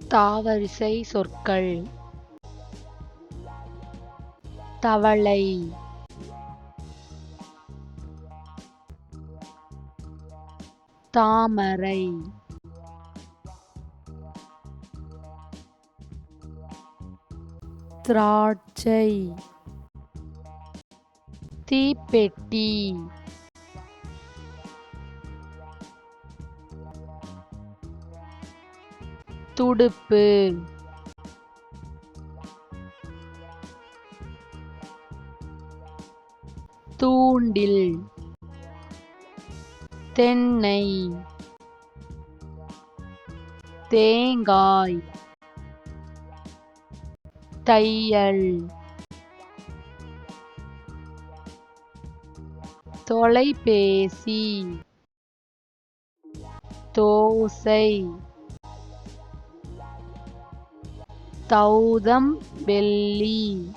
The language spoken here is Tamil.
தாவரிசை சொற்கள். தவளை, தாமரை, திராட்சை, தீப்பெட்டி, துடுப்பு, தூண்டில், தென்னை, தேங்காய், தையல், தொலைபேசி, தோசை, தௌதம் வெள்ளி.